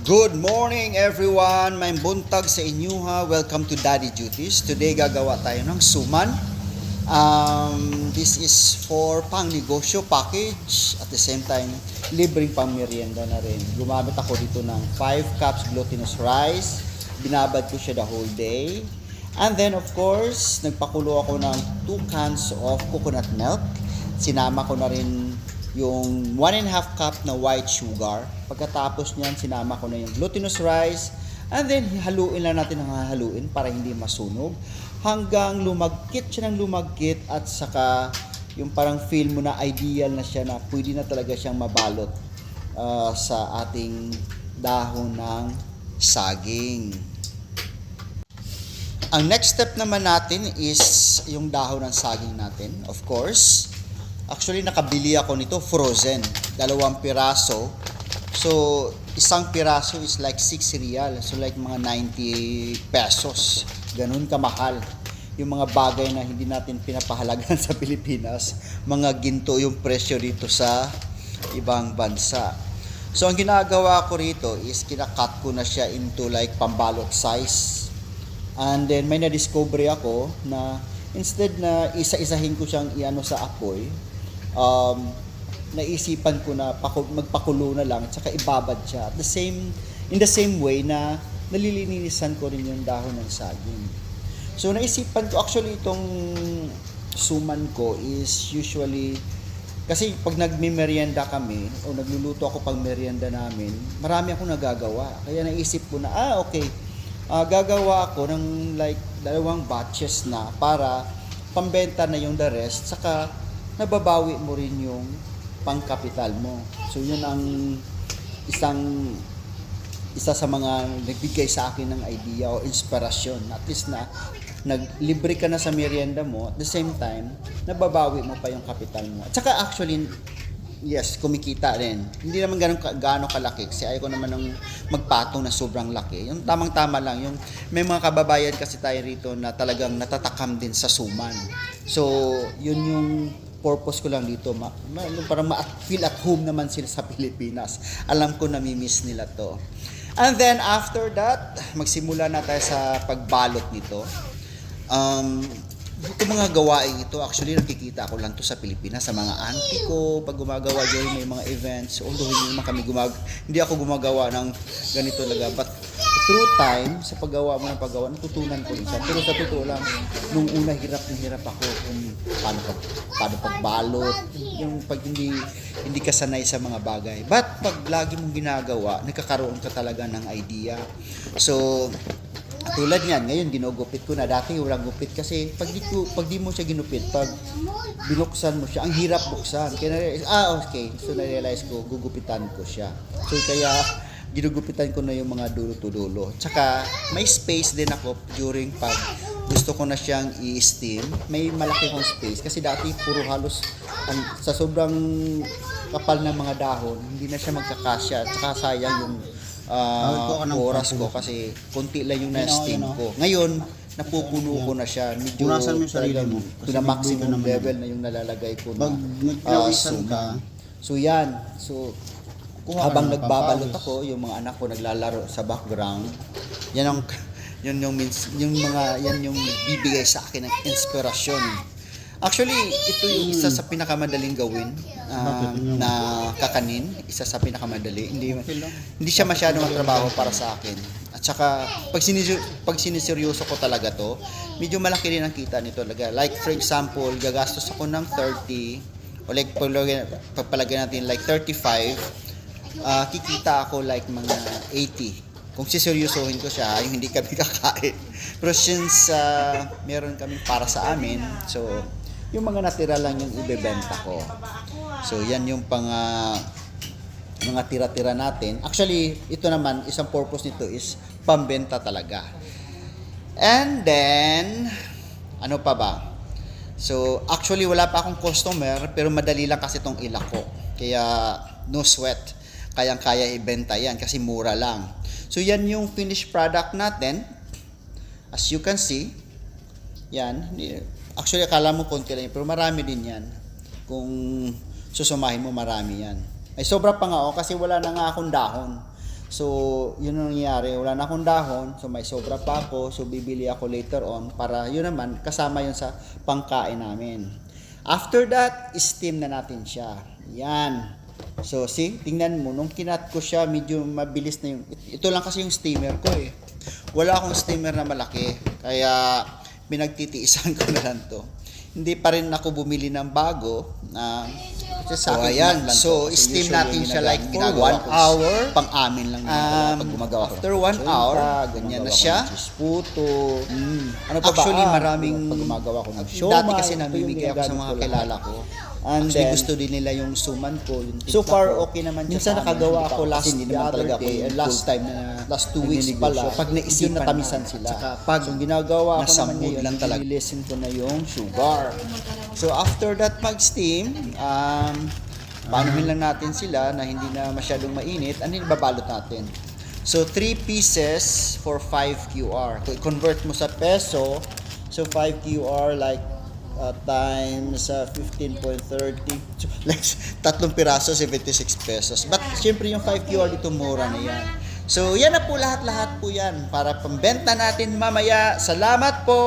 Good morning everyone! May buntag sa inyo ha. Welcome to Daddy Duties. Today gagawa tayo ng suman. This is for pang negosyo package. At the same time, libreng pang merienda na rin. Gumamit ako dito ng 5 cups glutinous rice. Binabad ko siya the whole day. And then of course, nagpakulo ako ng 2 cans of coconut milk. Sinama ko na rin yung 1.5 cup na white sugar. Pagkatapos niyan, sinama ko na yung glutinous rice. And then, haluin lang natin ang haluin para hindi masunog. Hanggang lumagkit siya ng lumagkit at saka yung parang feel mo na ideal na siya na pwede na talaga siyang mabalot sa ating dahon ng saging. Ang next step naman natin is yung dahon ng saging natin, of course. Actually, nakabili ako nito frozen. 2 piraso. So, isang piraso is like 6 real. So, like mga 90 pesos. Ganun kamahal. Yung mga bagay na hindi natin pinapahalagan sa Pilipinas, mga ginto yung presyo dito sa ibang bansa. So, ang ginagawa ko rito is kinakat ko na siya into like pambalot size. And then, may na-discover ako na instead na isa-isahin ko siyang iano sa apoy, naisipan ko na magpakulo na lang at saka ibabad siya. In the same way na nalilinisan ko rin yung dahon ng saging. So naisipan ko, actually itong suman ko is usually, kasi pag nagme-merienda kami o nagluluto ako pag merienda namin, marami akong nagagawa. Kaya naisip ko na, gagawa ako ng like 2 batches na para pambenta na yung the rest, saka nababawi mo rin yung pangkapital mo. So yun ang isa sa mga nagbigay sa akin ng idea o inspirasyon. At least na naglibre ka na sa merienda mo, at the same time nababawi mo pa yung kapital mo. At saka actually, yes, kumikita rin. Hindi naman gaano kalaki kasi ayaw ko naman ng magpatong na sobrang laki. Yung tamang-tama lang. Yung may mga kababayan kasi tayo rito na talagang natatakam din sa suman. So, yun yung purpose ko lang dito. Parang ma-feel at home naman sila sa Pilipinas. Alam ko nami-miss nila to. And then after that, magsimula na tayo sa pagbalot nito. Itong mga gawain ito, actually nakikita ko lang to sa Pilipinas, sa mga auntie ko, pag gumagawa dyan may mga events, although hindi ako gumagawa ng ganito talaga, but through time, sa paggawa mo ng paggawa, natutunan ko rin siya. Pero sa totoo lang, nung una hirap ako kung paano pagbalot, yung pag hindi ka sanay sa mga bagay. But pag lagi mong ginagawa, nagkakaroon ka talaga ng idea. So, tulad niyan, ngayon ginugupit ko na. Dati walang gupit kasi pag di mo siya ginupit, pag binuksan mo siya, ang hirap buksan. Kaya okay. So na-realize ko, gugupitan ko siya. So kaya ginugupitan ko na yung mga dulo to dulo. Tsaka may space din ako during pag gusto ko na siyang i-steam. May malaki kong space kasi dati puro halos sa sobrang kapal ng mga dahon, hindi na siya magkakasya. Tsaka sayang yung oras ko kasi konti lang yung na-steam ko. Ngayon, napupuno ko na siya. Medyo to the maximum level na yung nalalagay ko na suman. So yan. So, habang nagbabalot ako, yung mga anak ko naglalaro sa background. Yan yung bibigay sa akin ng inspirasyon. Actually, ito yung isa sa pinakamadaling gawin na kakanin. Isa sa pinakamadali. Hindi siya masyadong trabaho para sa akin. At saka, pag siniseryoso ko talaga to, medyo malaki rin ang kita nito talaga. Like, for example, gagastos ako ng 30, o like, pagpalagyan natin like 35, kikita ako like mga 80. Kung siseryosohin ko siya, yung hindi kami kakain. Pero since meron kami para sa amin, so yung mga natira lang yung ibebenta ko. So yan yung mga tira-tira natin. Actually, ito naman, isang purpose nito is pambenta talaga. And then, ano pa ba? So actually, wala pa akong customer, pero madali lang kasi itong ilako. Kaya no sweat. Kayang-kaya ibenta yan kasi mura lang. So yan yung finished product natin. As you can see, yan. Actually, akala mo konti lang, pero marami din yan. Kung susumahin mo, marami yan. Ay sobra pa nga kasi wala na nga akong dahon. So, yun ang nangyayari. Wala na akong dahon. So, may sobra pa ako. So, bibili ako later on para yun naman, kasama yun sa pangkain namin. After that, steam na natin siya. Yan. So, see, tingnan mo. Nung kinat ko siya, medyo mabilis na yung... Ito lang kasi yung steamer ko eh. Wala akong steamer na malaki. Kaya, pinagtitiisan ko na lang to. Hindi pa rin ako bumili ng bago. So, ayan. So, steam natin siya like for 1 hour. Pang-amin lang pag gumagawa ko. After 1 hour, ganyan na siya. Puto. Ano pa actually, maraming pag gumagawa ko ng siomai. Dati kasi namimigay ako sa mga kilala ko. And actually, gusto din nila yung suman ko. Yung so far, okay naman siya. Minsan nakagawa ako last day, last time na last 2 weeks pala. Pag naisipan na tamisan sila. Saka pag ginagawa ko naman ngayon, lang talaga. Nililisten ko na yung sugar. So after that mag-steam, panuhin lang natin sila na hindi na masyadong mainit, and babalot natin. So 3 pieces for 5 QR. Kung convert mo sa peso, so 5 QR like times 15.30, like 3 piraso, 76 pesos. But syempre yung 5 QR dito mura na yan. So yan na po lahat-lahat po yan para pambenta natin mamaya. Salamat po!